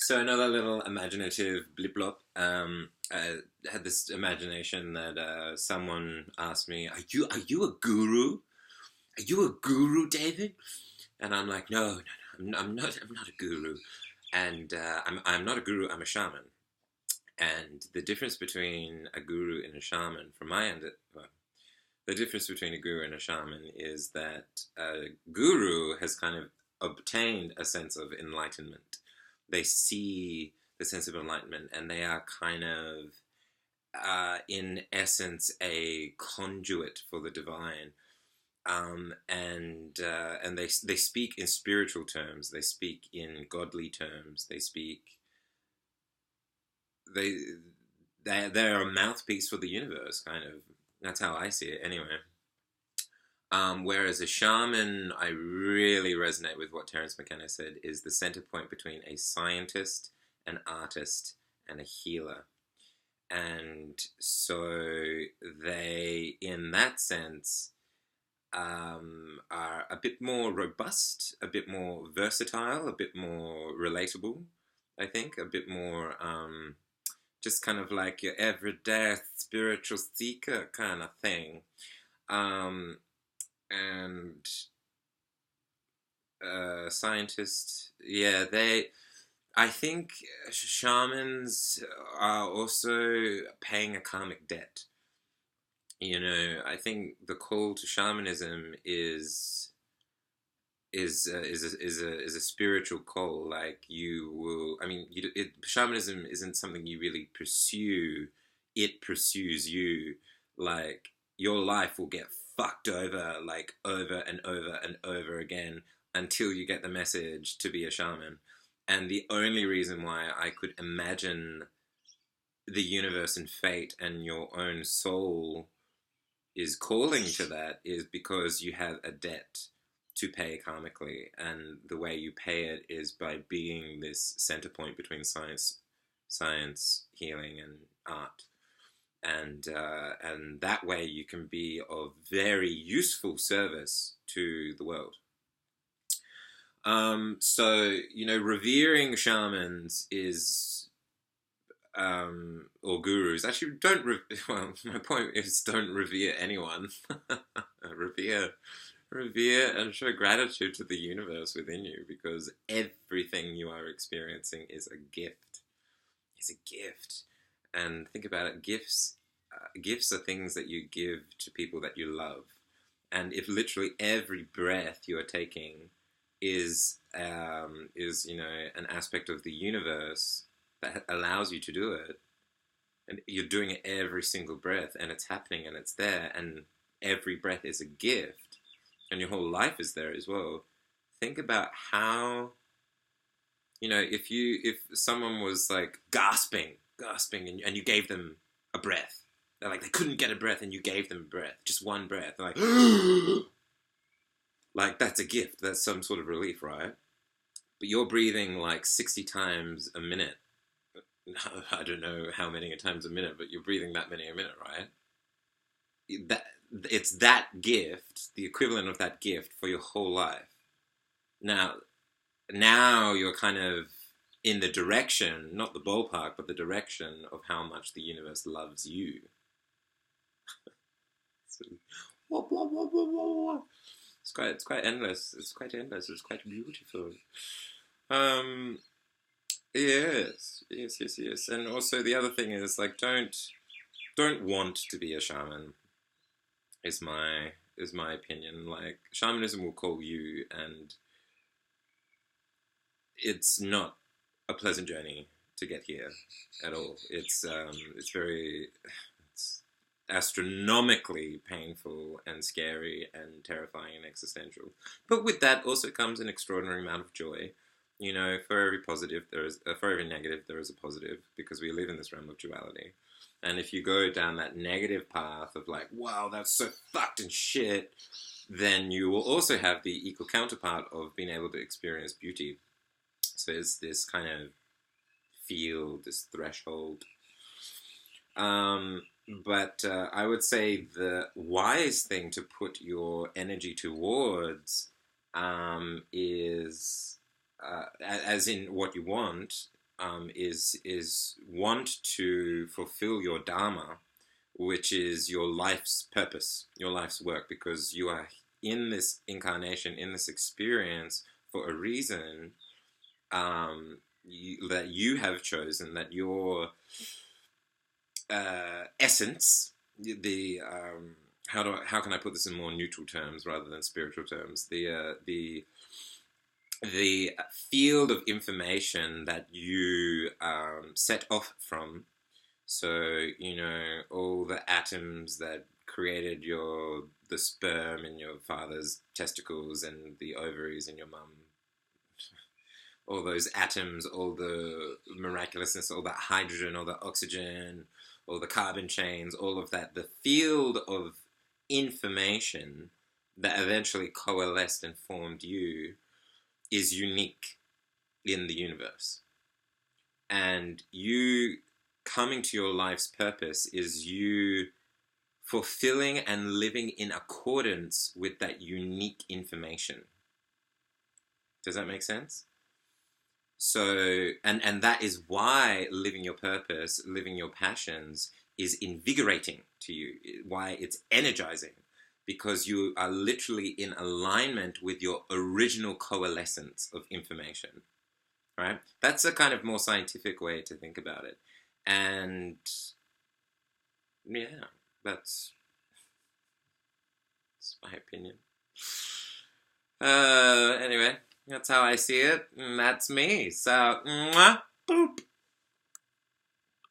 So another little imaginative blip blop. I had this imagination that someone asked me, "Are you a guru? Are you a guru, David?" And I'm like, "No, no, no, I'm not a guru, and I'm not a guru. I'm a shaman." And the difference between a guru and a shaman, from my end, well, the difference between a guru and a shaman is that a guru has kind of obtained a sense of enlightenment. They see the sense of enlightenment, and they are kind of, in essence, a conduit for the divine. And they speak in spiritual terms. They speak in godly terms. They they're a mouthpiece for the universe, kind of. That's how I see it, anyway. Whereas a shaman, I really resonate with what Terence McKenna said, is the center point between a scientist, an artist, and a healer. And so they, in that sense, are a bit more robust, a bit more versatile, a bit more relatable, I think, a bit more just kind of like your everyday spiritual seeker kind of thing. Um, and Scientists, yeah, I think shamans are also paying a karmic debt. I think the call to shamanism is a spiritual call. Like, you will, I mean, shamanism isn't something you really pursue. It pursues you. Like, your life will get fucked over, like, over and over and over again until you get the message to be a shaman. And the only reason why I could imagine the universe and fate and your own soul is calling to that is because you have a debt to pay karmically, and the way you pay it is by being this center point between science, healing, and art, and that way you can be of very useful service to the world. So revering shamans is or gurus. Actually, well, my point is, don't revere anyone. revere Revere and show gratitude to the universe within you, because everything you are experiencing is a gift. It's a gift. And think about it, gifts are things that you give to people that you love. And if literally every breath you are taking is an aspect of the universe that allows you to do it, and you're doing it every single breath, and it's happening, and it's there, and every breath is a gift, and your whole life is there as well. Think about how, if someone was like gasping, and you gave them a breath. They're like, they couldn't get a breath, and you gave them a breath, just one breath. They're like, like, that's a gift. That's some sort of relief, right? But you're breathing like 60 times a minute. I don't know how many times a minute, but you're breathing that many a minute, right? It's that gift, the equivalent of that gift for your whole life. Now you're kind of in the direction, not the ballpark, but the direction of how much the universe loves you. It's quite endless. It's quite endless. It's quite beautiful. Yes. And also the other thing is, like, don't want to be a shaman. Is my opinion. Like, shamanism will call you, and it's not a pleasant journey to get here at all. It's astronomically painful and scary and terrifying and existential. But with that also comes an extraordinary amount of joy. For every positive for every negative there is a positive, because we live in this realm of duality. And if you go down that negative path of like, wow, that's so fucked and shit, then you will also have the equal counterpart of being able to experience beauty. So there's this kind of field, this threshold. But I would say the wise thing to put your energy towards is, as in what you want, is want to fulfill your dharma, which is your life's purpose, your life's work, because you are in this incarnation, in this experience for a reason, that you have chosen, that your essence, the how can I put this in more neutral terms rather than spiritual terms? The field of information that you set off from. So, all the atoms that created the sperm in your father's testicles and the ovaries in your mum, all those atoms, all the miraculousness, all that hydrogen, all the oxygen, all the carbon chains, all of that, the field of information that eventually coalesced and formed you is unique in the universe. And you coming to your life's purpose is you fulfilling and living in accordance with that unique information. Does that make sense? So, and that is why living your purpose, living your passions is invigorating to you, why it's energizing, because you are literally in alignment with your original coalescence of information, right? That's a kind of more scientific way to think about it. And yeah, that's my opinion. Anyway, that's how I see it, and that's me. So, mwah, boop.